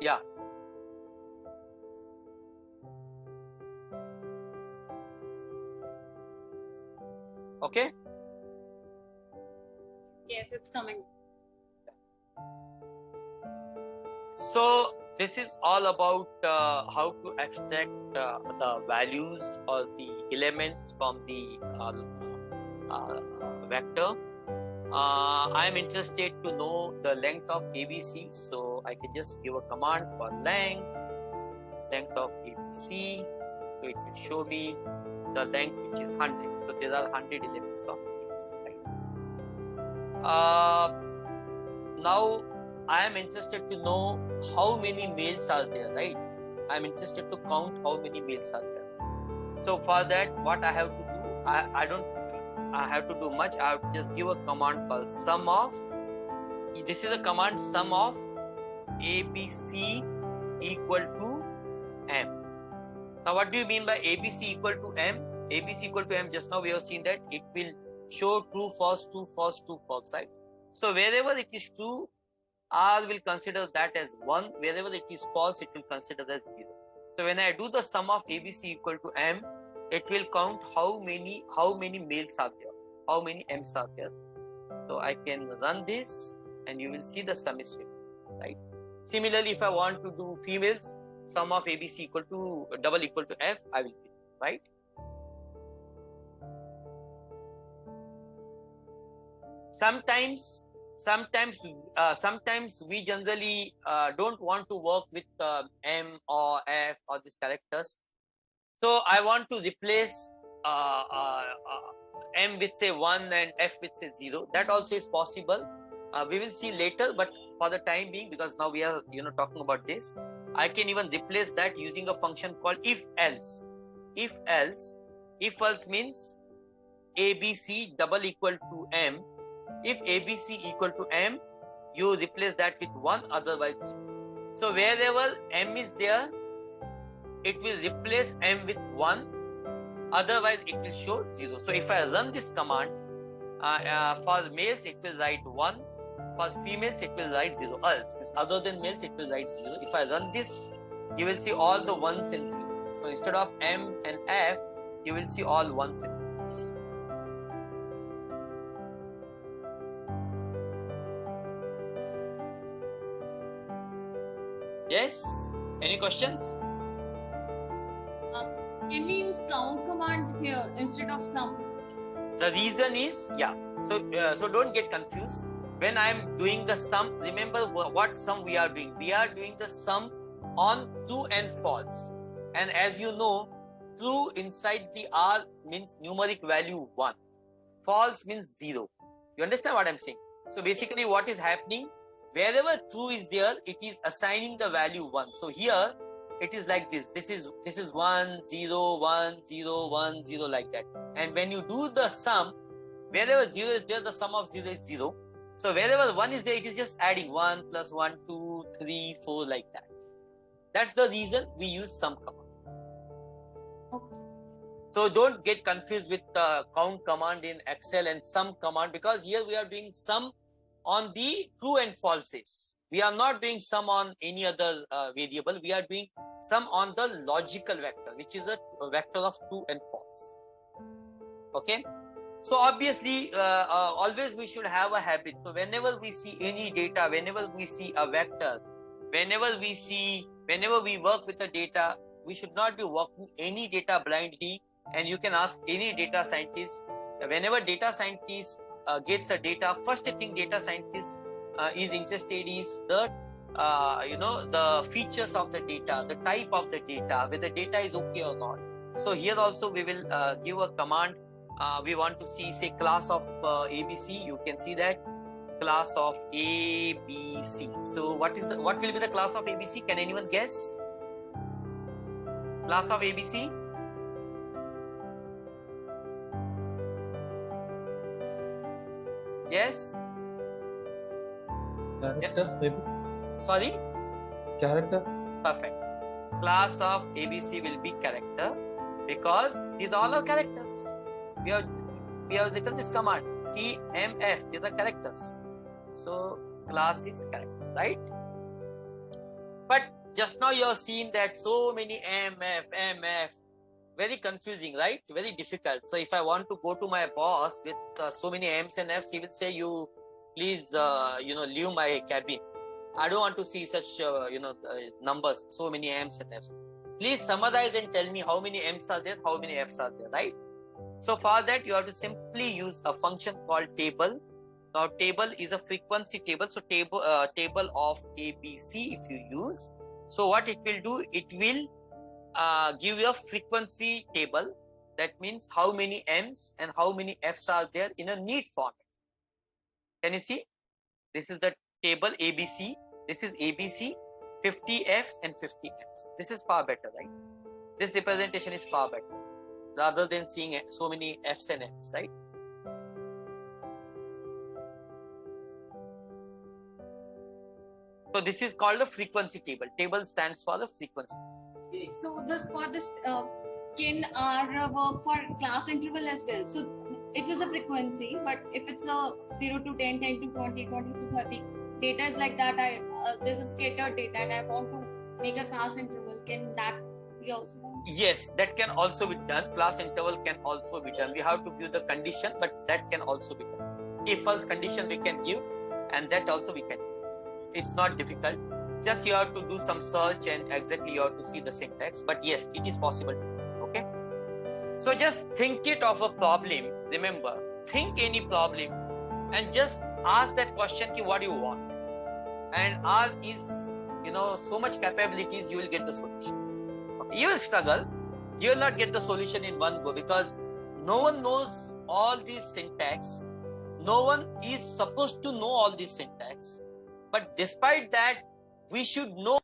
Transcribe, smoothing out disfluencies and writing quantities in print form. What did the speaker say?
Yeah. Okay. Yes, it's coming. So this is all about how to extract the values or the elements from the vector. I am interested to know the length of ABC, so I can just give a command for length of ABC. So it will show me the length, which is 100. So there are 100 elements of ABC. Right? Now I am interested to know how many males are there, right? I am interested to count how many males are there. So for that, what I have to do, I have to do much. I have to just give a command called sum of. This is a command sum of ABC equal to M. Now what do you mean by ABC equal to M? ABC equal to M, just now we have seen that it will show true, false, true, false, true, false, right? So wherever it is true, R will consider that as 1. Wherever it is false, it will consider that 0. So when I do the sum of ABC equal to M, it will count how many males are there, how many M's are there. So I can run this and you will see the sum is 50, right? Similarly, if I want to do females, sum of ABC equal to double equal to F, I will get, right? Sometimes we generally don't want to work with M or F or these characters. So I want to replace M with say 1 and F with say 0. That also is possible. We will see later, but for the time being, because now we are talking about this, I can even replace that using a function called if else. If else means ABC double equal to M. If ABC equal to M, you replace that with 1, otherwise. So wherever M is there, it will replace M with 1, otherwise it will show 0. So if I run this command, for males it will write 1, for females it will write 0, else other than males it will write 0. If I run this, you will see all the 1s and 0s. So instead of M and F, you will see all 1s and 0s. Yes? Any questions? Can we use count command here instead of sum? The reason is, so don't get confused. When I am doing the sum, remember what sum we are doing. We are doing the sum on true and false. And as you know, true inside the R means numeric value 1. False means 0. You understand what I'm saying? So basically what is happening, wherever true is there, it is assigning the value 1. So here it is like this. This is 1, 0, 1, 0, 1, 0, like that. And when you do the sum, wherever 0 is there, the sum of 0 is 0. So wherever 1 is there, it is just adding 1 plus 1, 2, 3, 4, like that. That's the reason we use sum command. Okay. So don't get confused with the count command in Excel and sum command, because here we are doing sum on the true and falses. We are not doing sum on any other variable. We are doing sum on the logical vector, which is a vector of true and false. Okay. So obviously, always we should have a habit. So whenever we see any data, whenever we see a vector, whenever we work with the data, we should not be working any data blindly. And you can ask any data scientist, whenever data scientist gets a data, first thing data scientist is interested is the the features of the data, the type of the data, whether data is okay or not. So here also we will give a command. We want to see, say, class of ABC. You can see that class of ABC. So what will be the class of ABC? Can anyone guess? Class of ABC? Yes? Character, maybe. Sorry? Character. Perfect. Class of ABC will be character, because these all are characters. We have written this command CMF. These are characters. So class is character, right? But just now you have seen that so many MF, very confusing, right? Very difficult. So if I want to go to my boss with so many M's and F's, he will say, you please, leave my cabin. I don't want to see such, numbers, so many M's and F's. Please summarize and tell me how many M's are there, how many F's are there, right? So for that, you have to simply use a function called table. Now, table is a frequency table. So table of ABC if you use. So what it will do, it will give you a frequency table. That means how many M's and how many F's are there in a neat format. Can you see? This is the table ABC. This is ABC, 50 F's and 50 M's. This is far better, right? This representation is far better rather than seeing so many F's and M's, right? So this is called a frequency table. Table stands for the frequency. So for this can our work for class interval as well. So it is a frequency, but if it's a 0 to 10, 10 to 20, 20 to 30, data is like that. There's a scattered data and I want to make a class interval. Can that be also done? Yes, that can also be done. Class interval can also be done. We have to give the condition, but that can also be done. If false condition we can give, and that also we can. It's not difficult. Just you have to do some search and exactly you have to see the syntax. But yes, it is possible. Okay. So just think it of a problem. Remember, think any problem and just ask that question, what do you want? And R is, so much capabilities, you will get the solution. Okay. You will struggle. You will not get the solution in one go because no one knows all these syntax. No one is supposed to know all these syntax. But despite that, we should know